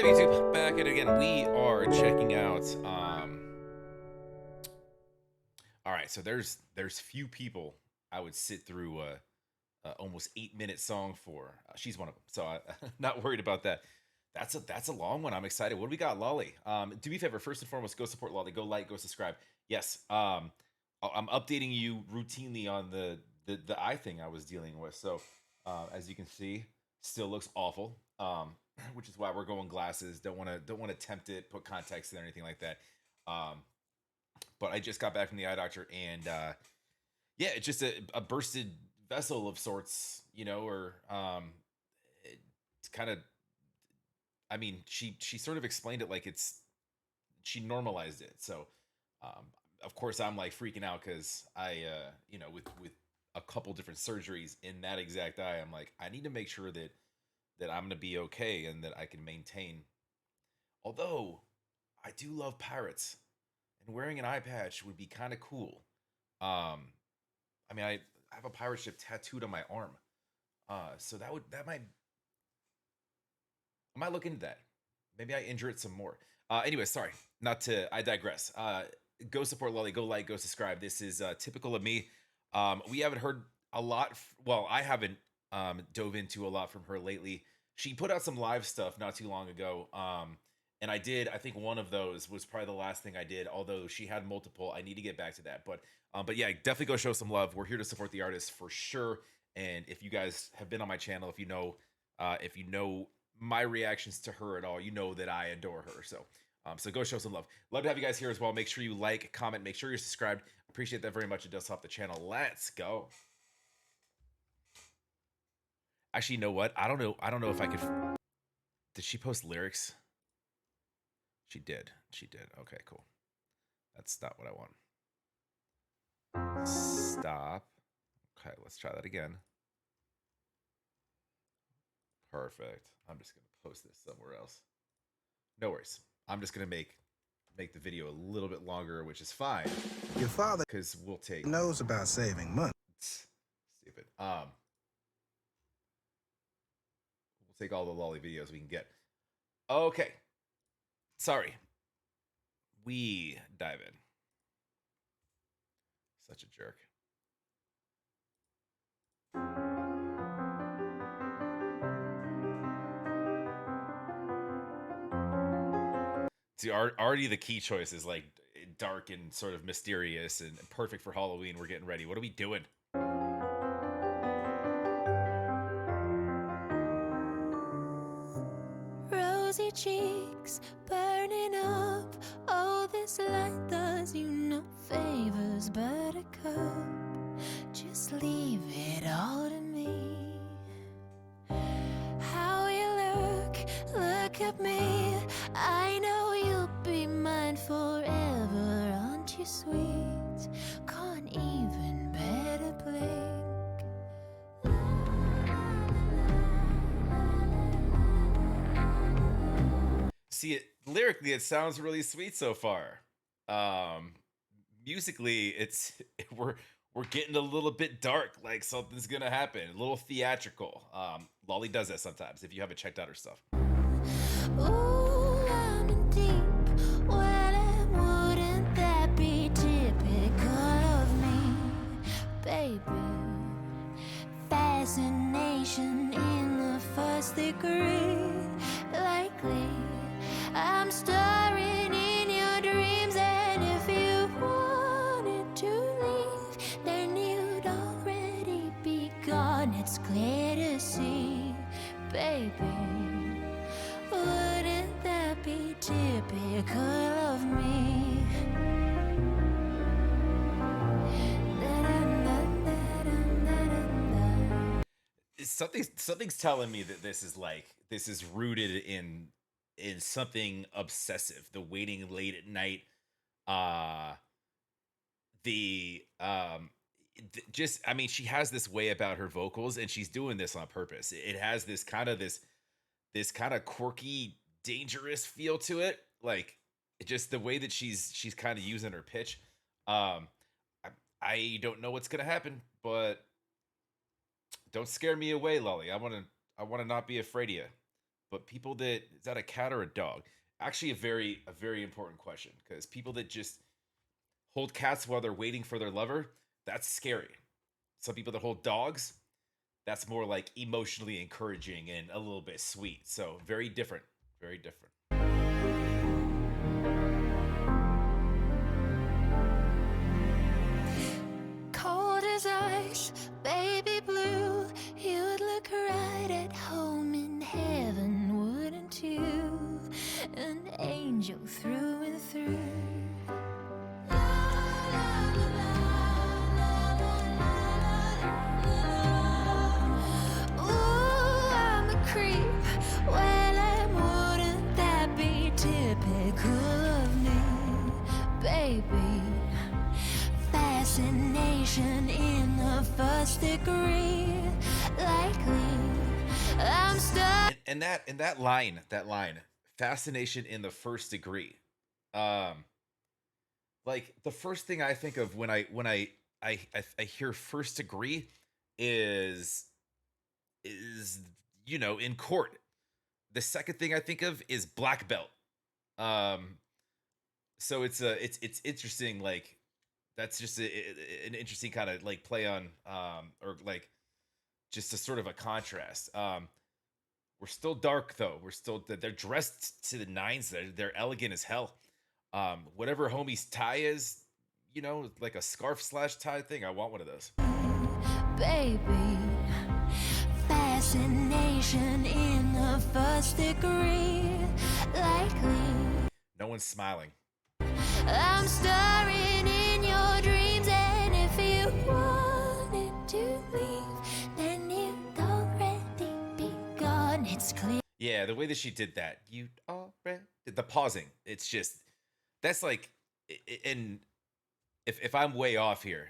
What up, YouTube? Back at it again. We are checking out. All right, so there's few people I would sit through a almost 8-minute song for. She's one of them, so I'm not worried about that. That's a long one. I'm excited. What do we got, Lolli? Do me a favor. First and foremost, go support Lolli. Go like, go subscribe. Yes. I'm updating you routinely on the eye thing I was dealing with. So as you can see, still looks awful. Which is why we're going glasses. Don't want to tempt it, put contacts in or anything like that. Um, but I just got back from the eye doctor, and yeah, it's just a bursted vessel of sorts, or it's kind of. I mean, she sort of explained it like she normalized it. So, um, of course, I'm like freaking out because with a couple different surgeries in that exact eye, I'm like, I need to make sure that I'm gonna be okay and that I can maintain. Although I do love pirates, and wearing an eye patch would be kind of cool. Um, I mean, I have a pirate ship tattooed on my arm, so that might look into that. Maybe I injure it some more. Anyway, sorry, not to. I digress. Go support Lolli. Go like. Go subscribe. This is typical of me. We haven't heard a lot. Well, I haven't dove into a lot from her lately. She put out some live stuff not too long ago. And I did. I think one of those was probably the last thing I did. Although she had multiple, I need to get back to that. But yeah, definitely go show some love. We're here to support the artist for sure. And if you guys have been on my channel, if you know my reactions to her at all, you know that I adore her. So go show some love. Love to have you guys here as well. Make sure you like, comment, make sure you're subscribed. Appreciate that very much. It does help the channel. Let's go. Actually, you know what? I don't know. I don't know if I could. Did she post lyrics? She did. She did. Okay, cool. That's not what I want. Stop. Okay, let's try that again. Perfect. I'm just gonna post this somewhere else. No worries. I'm just gonna make the video a little bit longer, which is fine. Your father because we'll take knows about saving money. Stupid. We'll take all the Lolli videos we can get. Okay. Sorry. We dive in. Such a jerk. See, already the key choice is like dark and sort of mysterious and perfect for Halloween. We're getting ready. What are we doing? Rosy cheeks burning up. Oh, this light does you no favors, buttercup. Just leave it all to me. How you look at me. I know you'll be mine forever. Aren't you sweet? Can't even better blink. See, lyrically, it sounds really sweet so far. Musically, it's we're getting a little bit dark, like something's gonna happen. A little theatrical. Lolli does that sometimes. If you haven't checked out her stuff. Ooh, I'm in deep. Well, and wouldn't that be typical of me, baby? Fascination in the first degree. Likely, I'm stirring in your dreams, and if you wanted to leave, then you'd already be gone. It's clear to see, baby. Wouldn't that be typical of me? Something's telling me that this is rooted in something obsessive. The waiting late at night, uh the just, I mean, she has this way about her vocals, and she's doing this on purpose. It has this kind of quirky, dangerous feel to it. Like, just the way that she's kind of using her pitch. um I don't know what's gonna happen, but don't scare me away, Lolli. I want to not be afraid of you. but people that is that a cat or a dog? Actually, a very important question because people that just hold cats while they're waiting for their lover, that's scary. Some people that hold dogs, that's more like emotionally encouraging and a little bit sweet. So very different, very different. Cold as ice, baby blue. You'd look right at home in heaven, wouldn't you? An angel through and through. Ooh, I'm a creep. Well, and wouldn't that be typical of me, baby? Fascination in the first degree. Likely, I'm stuck. And that line, fascination in the first degree. Like the first thing I think of when I hear first degree is in court. The second thing I think of is black belt. So it's interesting. Like that's just an interesting kind of like play on or like just a sort of a contrast. We're still dark though. They're dressed to the nines. They're elegant as hell. Whatever homie's tie is, like a scarf / tie thing. I want one of those. Baby, fascination in the first degree. Likely, No one's smiling. I'm starring in your dreams, and if you wanted to leave, then you'd already be gone. It's clear. Yeah, the way that she did that, the pausing. It's just that's like, and if I'm way off here,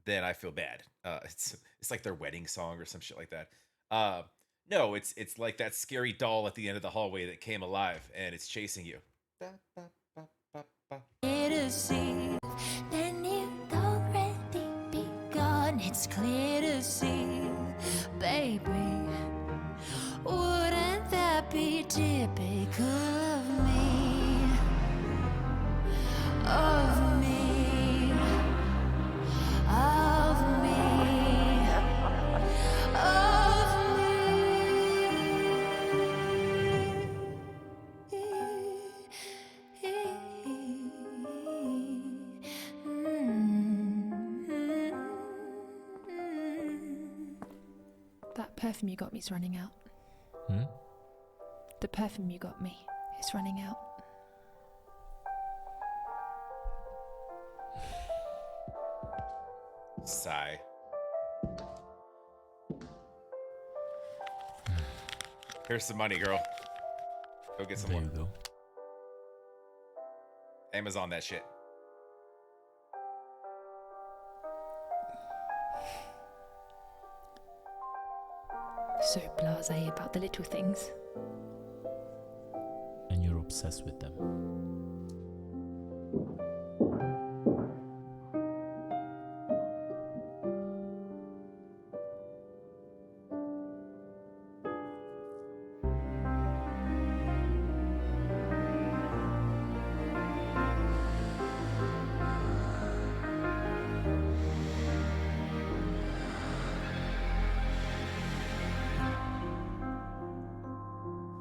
then I feel bad. It's like their wedding song or some shit like that. No, it's like that scary doll at the end of the hallway that came alive and it's chasing you. To see, then you'd already be gone. It's clear to see, baby. Wouldn't that be typical of me? Of me. Of me. Of That perfume you got me is running out. The perfume you got me is running out. Sigh. Here's some money, girl. Go get some There more. you go. Amazon that shit. So blasé about the little things. And you're obsessed with them.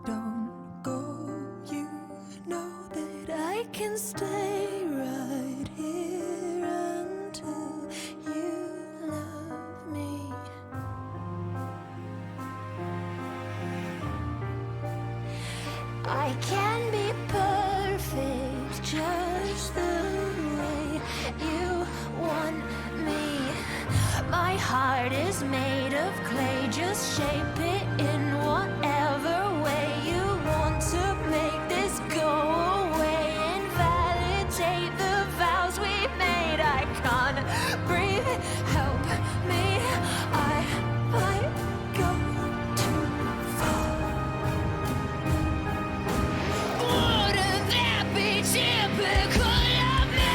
Don't go, you know that I can stay right here until you love me. I can be perfect just the way you want me. My heart is made of clay, just shape it in whatever way you want to make this go away and validate the vows we made. I can't breathe, help me, I might go too far. Wouldn't that be typical of me?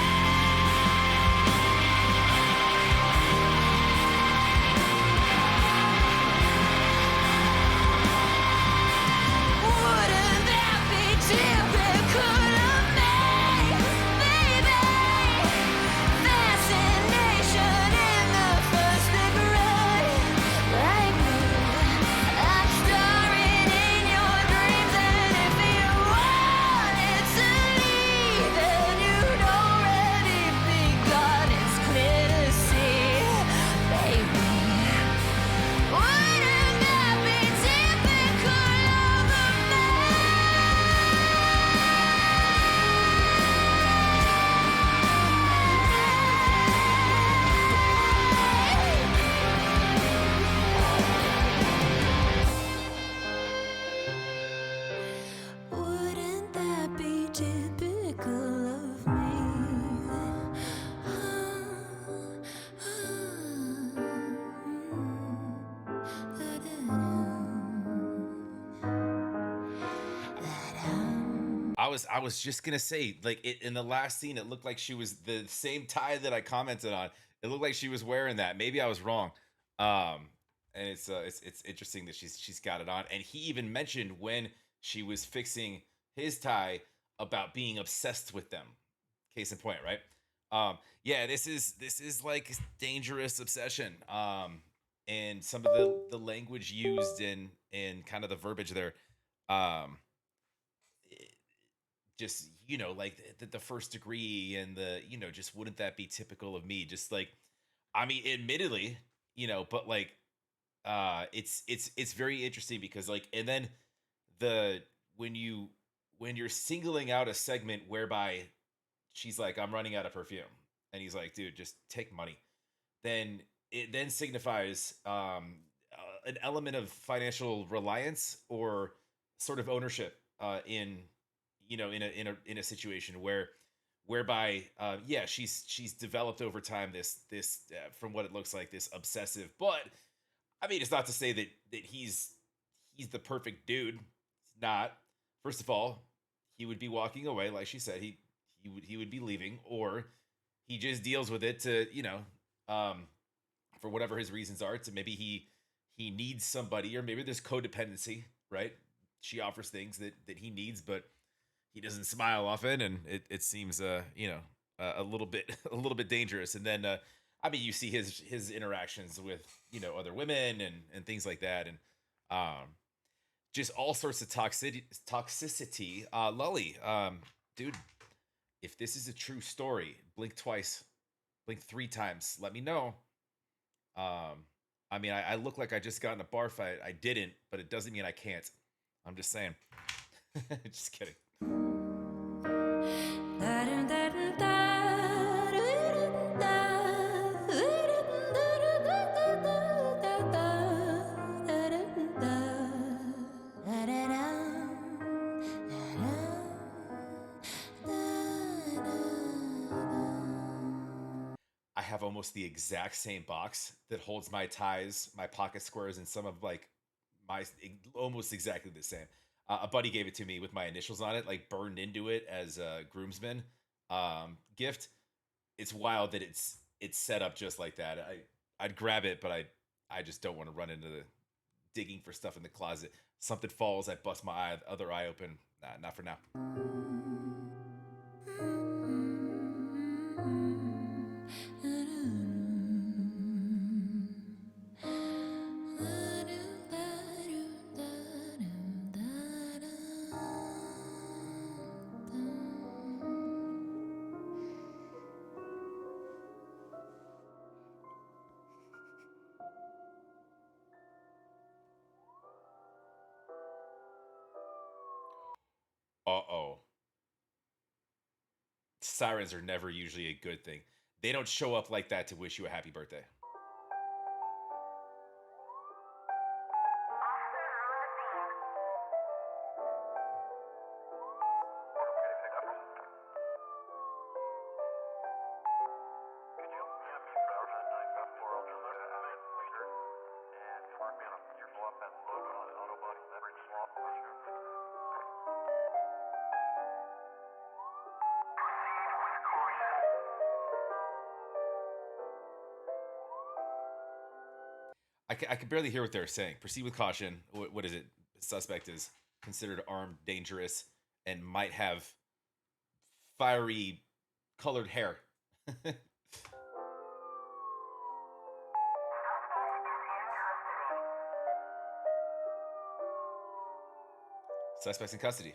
typical of me. I was just gonna say, like in the last scene, it looked like she was the same tie that I commented on. It looked like she was wearing that. Maybe I was wrong. Um, and it's interesting that she's got it on. And he even mentioned when she was fixing his tie about being obsessed with them. Case in point, right? Yeah, this is like dangerous obsession. And some of the language used in kind of the verbiage there. Um, just like the first degree and the just wouldn't that be typical of me, just like, I mean, admittedly, but like, it's very interesting because like, and then the when you when you're singling out a segment whereby she's like, I'm running out of perfume, and he's like, dude, just take money, then it then signifies an element of financial reliance or sort of ownership in in a situation whereby yeah, she's developed over time this from what it looks like, this obsessive, but I mean, it's not to say that he's the perfect dude. He's not. First of all, he would be walking away, like she said. He would be leaving, or he just deals with it to um, for whatever his reasons are. To maybe he needs somebody, or maybe there's codependency, right? She offers things that he needs, but he doesn't smile often, and it seems a little bit a little bit dangerous. And then I mean, you see his interactions with other women and things like that, and um, just all sorts of toxicity. Lolly, dude, if this is a true story, blink twice, blink three times. Let me know. I mean, I look like I just got in a bar fight. I didn't, but it doesn't mean I can't. I'm just saying. Just kidding. I have almost the exact same box that holds my ties, my pocket squares, and some of like my almost exactly the same. A buddy gave it to me with my initials on it, like burned into it as a groomsman gift. It's wild that it's set up just like that. I'd grab it, but I just don't want to run into the digging for stuff in the closet. Something falls, I bust my eye, other eye open. Nah, not for now. Uh-oh. Sirens are never usually a good thing. They don't show up like that to wish you a happy birthday. I can barely hear what they're saying. Proceed with caution. What is it? Suspect is considered armed, dangerous, and might have fiery colored hair. Suspects in custody.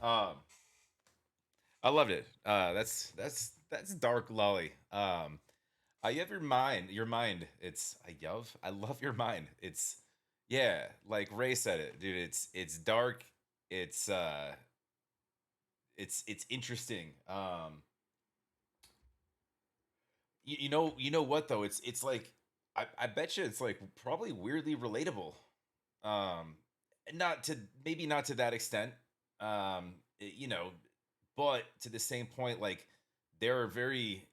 Um, I loved it. That's dark lolly. I have your mind. I love your mind. It's yeah, like Ray said it, dude. It's dark. It's it's interesting. You know what though? It's like I bet you it's like probably weirdly relatable. Um, not to maybe not to that extent. You know, but to the same point, like there are very,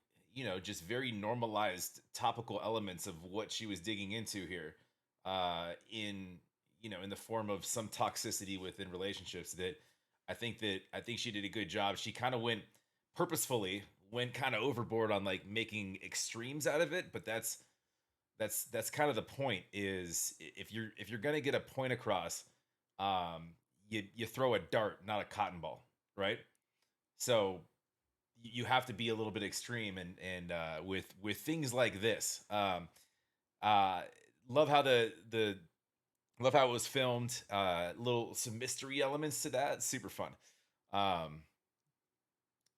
just very normalized topical elements of what she was digging into here. In in the form of some toxicity within relationships that I think she did a good job. She kind of purposefully went kind of overboard on like making extremes out of it, but that's kind of the point is if you're gonna get a point across, you throw a dart, not a cotton ball, right? So you have to be a little bit extreme and with things like this. Uh love how the love how it was filmed. Little some mystery elements to that, super fun. um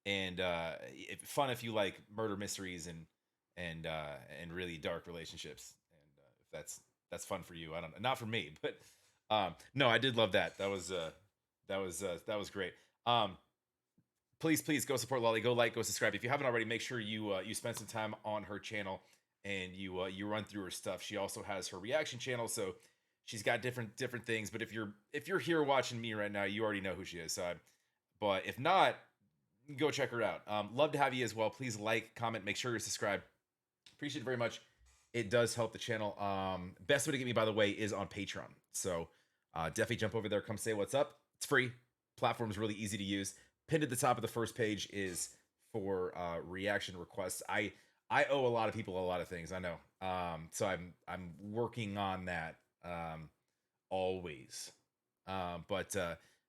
and fun if you like murder mysteries and really dark relationships. And if that's fun for you, I don't know, not for me, but no, I did love that. That was great. um please go support Lolly. Go like, go subscribe. If you haven't already, make sure you spend some time on her channel and you run through her stuff. She also has her reaction channel, so she's got different things. But if you're here watching me right now, you already know who she is. But if not, go check her out. Love to have you as well. Please like, comment, make sure you're subscribed. Appreciate it very much. It does help the channel. Best way to get me, by the way, is on Patreon. So definitely jump over there. Come say what's up. It's free. Platform is really easy to use. Pinned at the top of the first page is for reaction requests. I owe a lot of people a lot of things, I know. So I'm working on that always. But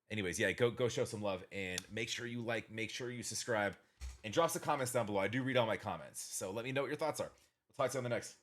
anyways, yeah, go show some love and make sure you like, make sure you subscribe, and drop some comments down below. I do read all my comments, so let me know what your thoughts are. We'll talk to you on the next.